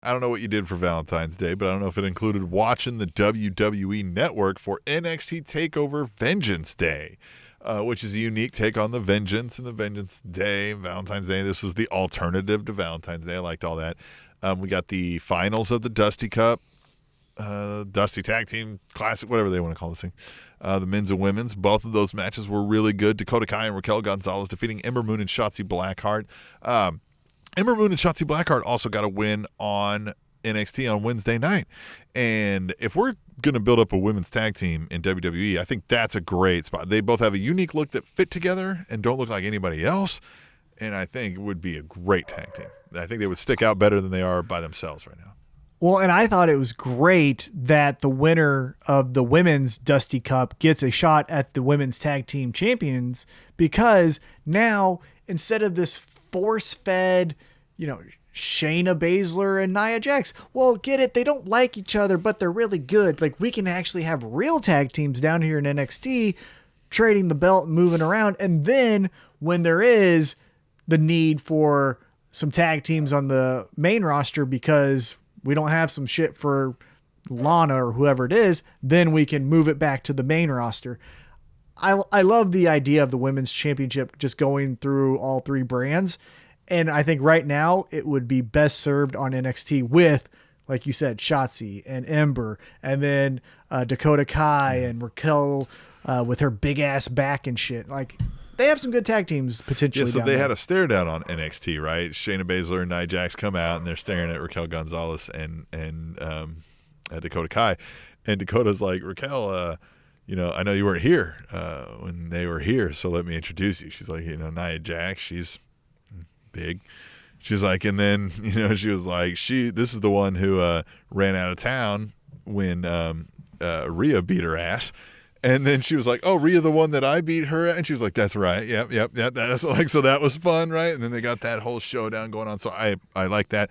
I don't know what you did for Valentine's Day, but I don't know if it included watching the WWE Network for NXT Takeover Vengeance Day, which is a unique take on the Vengeance and the Vengeance Day, Valentine's Day. This was the alternative to Valentine's Day. I liked all that. We got the finals of the Dusty Cup, Dusty Tag Team Classic, whatever they want to call this thing. The men's and women's. Both of those matches were really good. Dakota Kai and Raquel Gonzalez defeating Ember Moon and Shotzi Blackheart. Ember Moon and Shotzi Blackheart also got a win on NXT on Wednesday night. And if we're going to build up a women's tag team in WWE, I think that's a great spot. They both have a unique look that fit together and don't look like anybody else. And I think it would be a great tag team. I think they would stick out better than they are by themselves right now. Well, and I thought it was great that the winner of the women's Dusty Cup gets a shot at the women's tag team champions, because now instead of this force-fed, Shayna Baszler and Nia Jax, well, get it, they don't like each other, but they're really good. Like, we can actually have real tag teams down here in NXT trading the belt and moving around. And then when there is the need for some tag teams on the main roster because we don't have some shit for Lana or whoever it is, then we can move it back to the main roster. I love the idea of the women's championship just going through all three brands. And I think right now it would be best served on NXT with, like you said, Shotzi and Ember, and then Dakota Kai and Raquel with her big ass back and shit. Like, they have some good tag teams potentially. Yeah, so down they there. had a stare down on NXT, right? Shayna Baszler and Nia Jax come out and they're staring at Raquel Gonzalez and Dakota Kai, and Dakota's like, Raquel, I know you weren't here when they were here, so let me introduce you. She's like, Nia Jax, she's big. She's like, and then she was like, this is the one who ran out of town when Rhea beat her ass. And then she was like, oh, Rhea, the one that I beat her at? And she was like, that's right. Yep. That's like, so that was fun, right? And then they got that whole showdown going on. So I like that.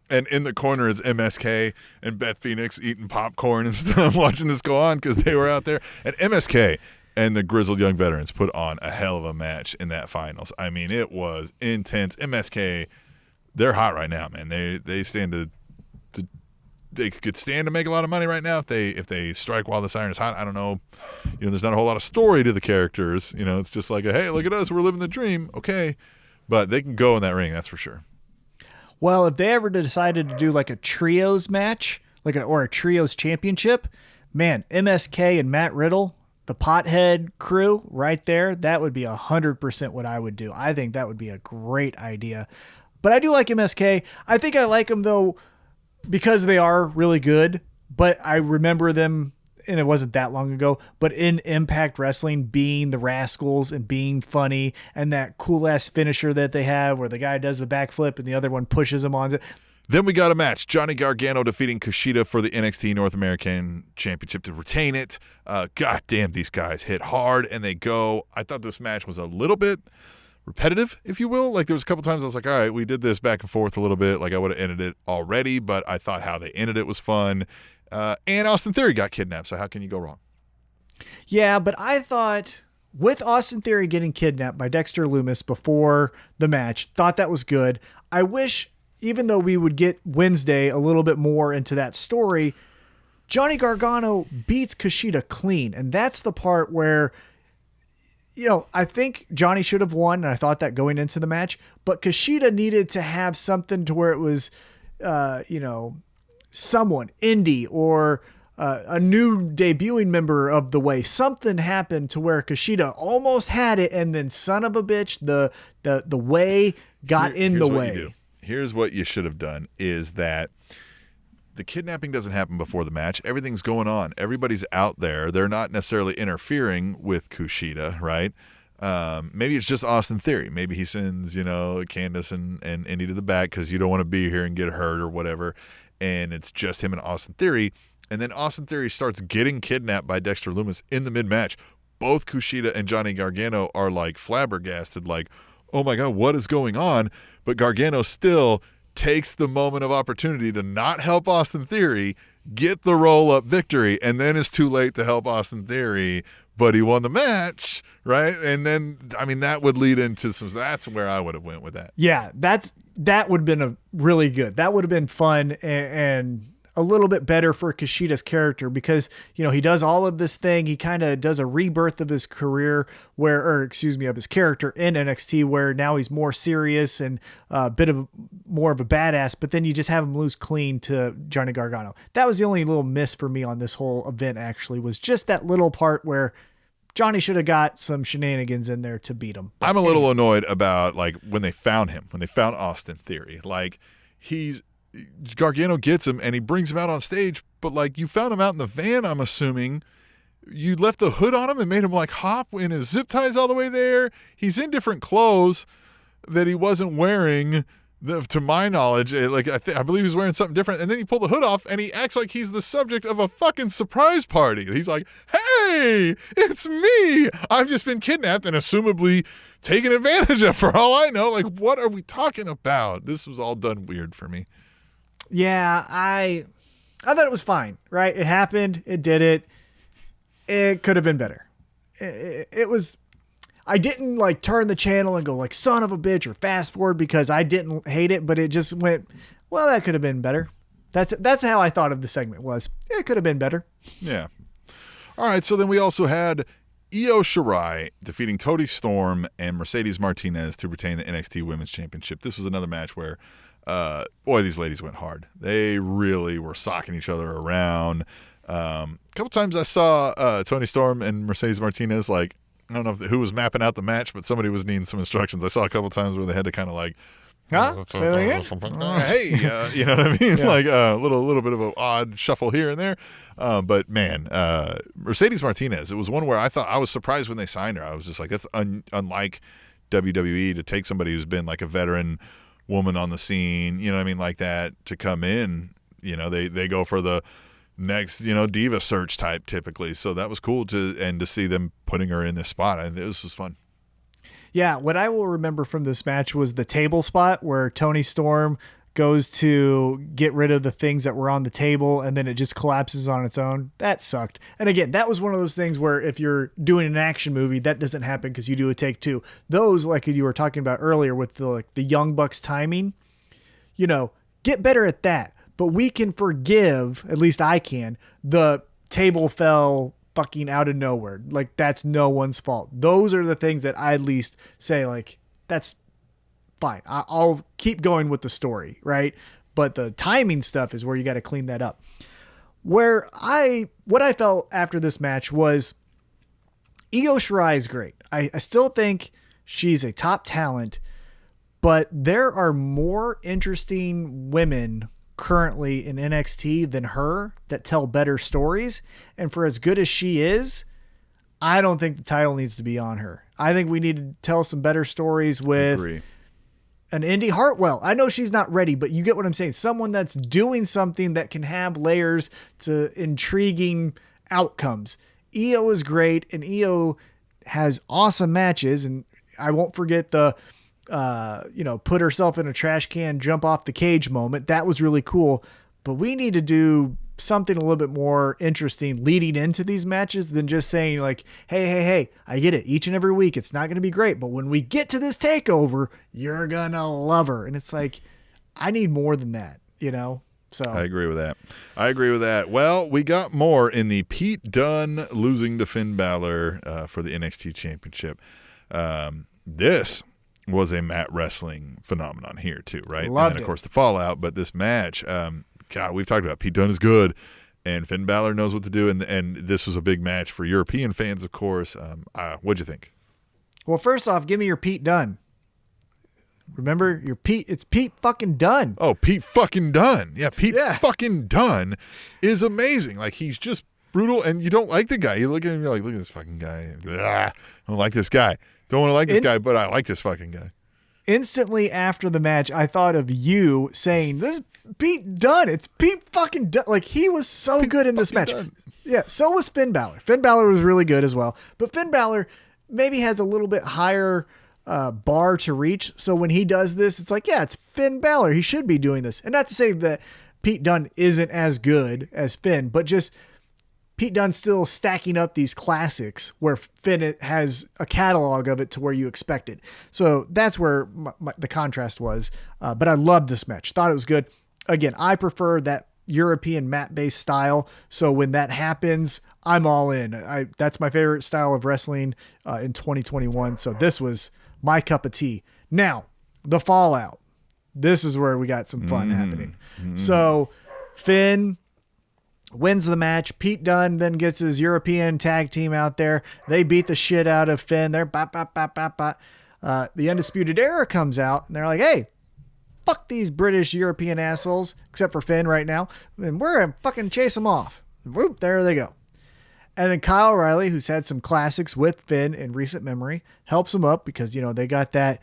And in the corner is MSK and Beth Phoenix eating popcorn and stuff, watching this go on because they were out there. And MSK and the Grizzled Young Veterans put on a hell of a match in that finals. I mean, it was intense. MSK, they're hot right now, man. They stand to they could stand to make a lot of money right now if they strike while the siren is hot. I don't know. There's not a whole lot of story to the characters. It's just like, hey, look at us, we're living the dream. Okay. But they can go in that ring, that's for sure. Well, if they ever decided to do like a trios match, or a trios championship, man, MSK and Matt Riddle, the Pothead crew right there, that would be 100% what I would do. I think that would be a great idea. But I do like MSK. I think I like them though because they are really good, but I remember them, and it wasn't that long ago, but in Impact Wrestling being the Rascals and being funny, and that cool ass finisher that they have where the guy does the backflip and the other one pushes him on. Then we got a match. Johnny Gargano defeating Kushida for the NXT North American Championship to retain it. God damn, these guys hit hard and they go. I thought this match was a little bit repetitive, if you will. Like, there was a couple times I was like, all right, we did this back and forth a little bit. Like, I would have ended it already, but I thought how they ended it was fun. And Austin Theory got kidnapped, so how can you go wrong? Yeah, but I thought with Austin Theory getting kidnapped by Dexter Lumis before the match, thought that was good. I wish, even though we would get Wednesday a little bit more into that story, Johnny Gargano beats Kushida clean. And that's the part where, I think Johnny should have won, and I thought that going into the match, but Kushida needed to have something to where it was, someone, Indy, or a new debuting member of the Way. Something happened to where Kushida almost had it, and then son of a bitch, the Way got in the way. Here's what you should have done is that the kidnapping doesn't happen before the match. Everything's going on. Everybody's out there. They're not necessarily interfering with Kushida, right? Maybe it's just Austin Theory. Maybe he sends, Candace and Indy to the back because you don't want to be here and get hurt or whatever. And it's just him and Austin Theory. And then Austin Theory starts getting kidnapped by Dexter Lumis in the mid-match. Both Kushida and Johnny Gargano are like flabbergasted, like, oh my God, what is going on? But Gargano still takes the moment of opportunity to not help Austin Theory get the roll-up victory, and then it's too late to help Austin Theory but he won the match, right? And then, I mean, that would lead into some. That's where I would have went with that. Yeah, that would have been a really good. That would have been fun and a little bit better for Kushida's character because, he does all of this thing. He kind of does a rebirth of his career of his character in NXT where now he's more serious and a bit of more of a badass, but then you just have him lose clean to Johnny Gargano. That was the only little miss for me on this whole event actually was just that little part where Johnny should have got some shenanigans in there to beat him. I'm a little annoyed about when they found Austin Theory, Gargano gets him and he brings him out on stage, but you found him out in the van, I'm assuming. You left the hood on him and made him hop in his zip ties all the way there. He's in different clothes that he wasn't wearing, to my knowledge. I believe he was wearing something different. And then you pull the hood off and he acts like he's the subject of a fucking surprise party. He's like, hey, it's me. I've just been kidnapped and assumably taken advantage of for all I know. What are we talking about? This was all done weird for me. Yeah, I thought it was fine, right? It happened. It did it. It could have been better. It was, I didn't turn the channel and go son of a bitch or fast forward because I didn't hate it, but it just went, well, that could have been better. That's how I thought of the segment was. It could have been better. Yeah. All right. So then we also had Io Shirai defeating Toni Storm and Mercedes Martinez to retain the NXT Women's Championship. This was another match where, boy, these ladies went hard. They really were socking each other around. A couple times I saw Toni Storm and Mercedes Martinez, I don't know who was mapping out the match, but somebody was needing some instructions. I saw a couple times where they had to kind of huh? Hey, you know what I mean? Yeah. A little bit of an odd shuffle here and there. But man, Mercedes Martinez, it was one where I was surprised when they signed her. I was just that's unlike WWE to take somebody who's been a veteran woman on the scene, you know what I mean, like that to come in. They go for the next, diva search type typically. So that was cool to see them putting her in this spot. This was fun. Yeah, what I will remember from this match was the table spot where Toni Storm goes to get rid of the things that were on the table and then it just collapses on its own. That sucked. And again, that was one of those things where if you're doing an action movie, that doesn't happen because you do a take two. Those, like you were talking about earlier with the Young Bucks timing, get better at that. But we can forgive, at least I can, the table fell fucking out of nowhere. That's no one's fault. Those are the things that I at least say, that's fine. I'll keep going with the story, right? But the timing stuff is where you got to clean that up. What I felt after this match was Io Shirai is great. I still think she's a top talent, but there are more interesting women currently in NXT than her that tell better stories. And for as good as she is, I don't think the title needs to be on her. I think we need to tell some better stories with an Indy Hartwell. I know she's not ready, but you get what I'm saying. Someone that's doing something that can have layers to intriguing outcomes. Io is great, and Io has awesome matches. And I won't forget the put herself in a trash can, jump off the cage moment. That was really cool. But we need to do something a little bit more interesting leading into these matches than just saying hey, I get it. Each and every week, it's not going to be great. But when we get to this takeover, you're going to love her. And it's I need more than that, So I agree with that. Well, we got more in the Pete Dunne losing to Finn Balor for the NXT Championship. This was a mat wrestling phenomenon here too, right? Loved and then, of course, the fallout. But this match, God, we've talked about Pete Dunne is good, and Finn Balor knows what to do, and this was a big match for European fans, of course. What'd you think? Well, first off, give me your Pete Dunne. Remember, it's Pete fucking Dunne. Oh, Pete fucking Dunne. Yeah, Pete fucking Dunne is amazing. He's just brutal, and you don't like the guy. You look at him, you're look at this fucking guy. I don't like this guy. Don't want to like this guy, but I like this fucking guy. Instantly after the match, I thought of you saying, this is Pete Dunne. It's Pete fucking Dunne. He was so good in this match. Dunne. Yeah, so was Finn Balor. Finn Balor was really good as well. But Finn Balor maybe has a little bit higher bar to reach. So when he does this, it's it's Finn Balor. He should be doing this. And not to say that Pete Dunne isn't as good as Finn, but just Pete Dunne's still stacking up these classics where Finn has a catalog of it to where you expect it. So that's where the contrast was. But I loved this match. Thought it was good. Again, I prefer that European mat-based style. So when that happens, I'm all in. That's my favorite style of wrestling in 2021. So this was my cup of tea. Now, the fallout. This is where we got some fun happening. So Finn wins the match. Pete Dunne then gets his European tag team out there. They beat the shit out of Finn. They're bop, bop, bop, bop, bop. The Undisputed Era comes out, and they're like, hey, fuck these British European assholes, except for Finn right now, and we're going to fucking chase them off. Whoop, there they go. And then Kyle O'Reilly, who's had some classics with Finn in recent memory, helps him up because, they got that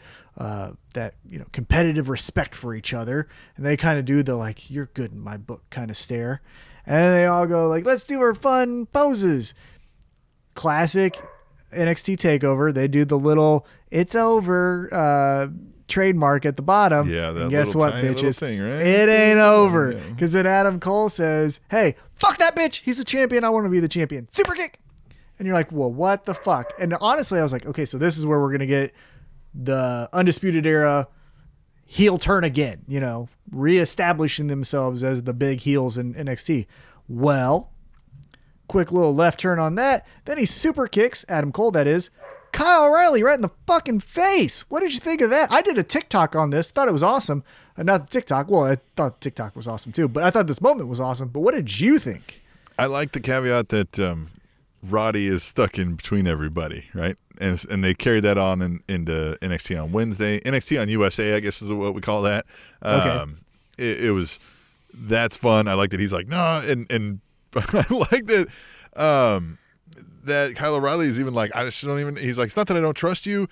competitive respect for each other. And they kind of do the like, you're good in my book kind of stare. And then they all go like, let's do our fun poses. Classic NXT Takeover. They do the little, it's over, trademark at the bottom. Yeah, that and guess little what, tiny little bitches? thing, right? It ain't over. Because then Adam Cole says, hey, fuck that bitch. He's the champion. I want to be the champion. Super kick. And you're like, well, what the fuck? And honestly, I was like, okay, so this is where we're going to get the Undisputed Era heel turn again, reestablishing themselves as the big heels in NXT. Well, quick little left turn on that. Then he super kicks, Adam Cole that is, Kyle O'Reilly right in the fucking face. What did you think of that? I did a TikTok on this. Thought it was awesome. Not the TikTok. Well, I thought TikTok was awesome too, but I thought this moment was awesome. But what did you think? I like the caveat that Roddy is stuck in between everybody, right? And they carried that on into NXT on Wednesday. NXT on USA, I guess is what we call that. Okay. It was, that's fun. I like that he's like, no, and I like that that Kyle O'Reilly is even like, I just don't even, he's like, it's not that I don't trust you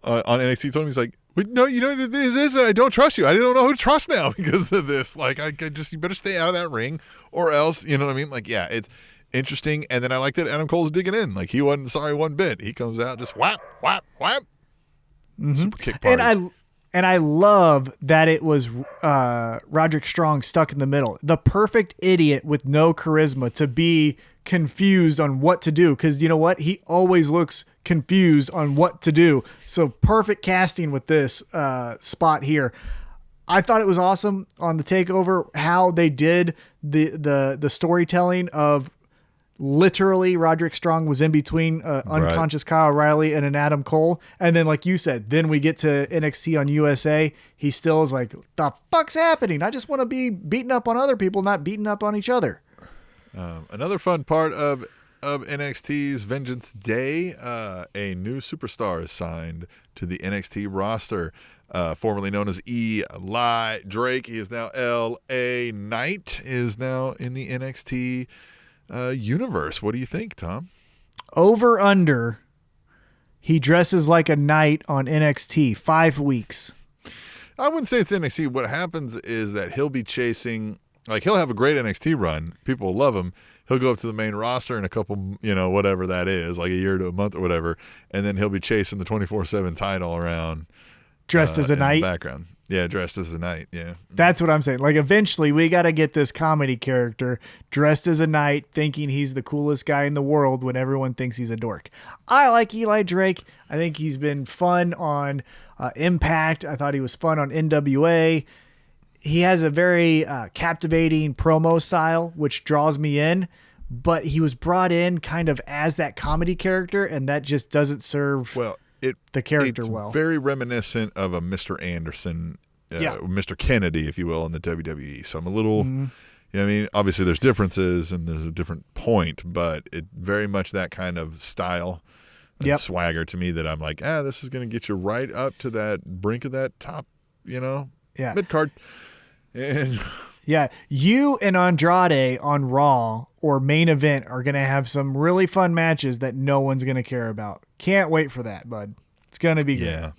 on NXT. Told him, he's like, wait, no, this is, I don't trust you. I don't know who to trust now because of this. Like, I just, you better stay out of that ring or else, you know what I mean? Like, yeah, it's interesting. And then I like that Adam Cole's digging in. Like, he wasn't sorry one bit. He comes out just whap, whap, whap. Super kick party. And I love that it was Roderick Strong stuck in the middle. The perfect idiot with no charisma to be confused on what to do. Because you know what? He always looks confused on what to do. So perfect casting with this spot here. I thought it was awesome on the takeover how they did the storytelling of literally Roderick Strong was in between unconscious Kyle O'Reilly and an Adam Cole. And then, like you said, then we get to NXT on USA. He still is like, the fuck's happening? I just want to be beating up on other people, not beating up on each other. Another fun part of NXT's Vengeance Day, a new superstar is signed to the NXT roster, formerly known as Eli Drake. He is now LA Knight, is now in the NXT universe. What do you think, Tom? Over under, he dresses like a knight on NXT 5 weeks. I wouldn't say it's NXT. What happens is that he'll be chasing, like, he'll have a great NXT run. People will love him. He'll go up to the main roster in a couple, whatever that is, like a year to a month or whatever, and then he'll be chasing the 24/7 title around. Dressed as a knight? In the background. Yeah, dressed as a knight, yeah. That's what I'm saying. Like, eventually, we got to get this comedy character dressed as a knight, thinking he's the coolest guy in the world when everyone thinks he's a dork. I like Eli Drake. I think he's been fun on Impact. I thought he was fun on NWA. He has a very captivating promo style, which draws me in. But he was brought in kind of as that comedy character, and that just doesn't serve the character well. It's very reminiscent of a Mr. Anderson, Mr. Kennedy, if you will, in the WWE. So I'm a little, you know what I mean? Obviously there's differences and there's a different point, but it very much that kind of style and swagger to me that I'm like, this is going to get you right up to that brink of that top, mid-card. And yeah, you and Andrade on Raw or main event are going to have some really fun matches that no one's going to care about. Can't wait for that, bud. It's going to be good.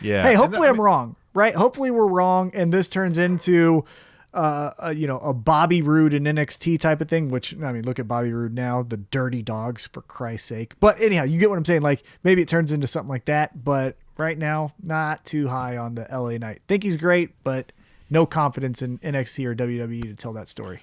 Yeah. Hey, hopefully I'm wrong, right? Hopefully we're wrong and this turns into a Bobby Roode and NXT type of thing, which, I mean, look at Bobby Roode now, the Dirty Dogs, for Christ's sake. But anyhow, you get what I'm saying. Like, maybe it turns into something like that, but right now, not too high on the LA Knight. Think he's great, but no confidence in NXT or WWE to tell that story.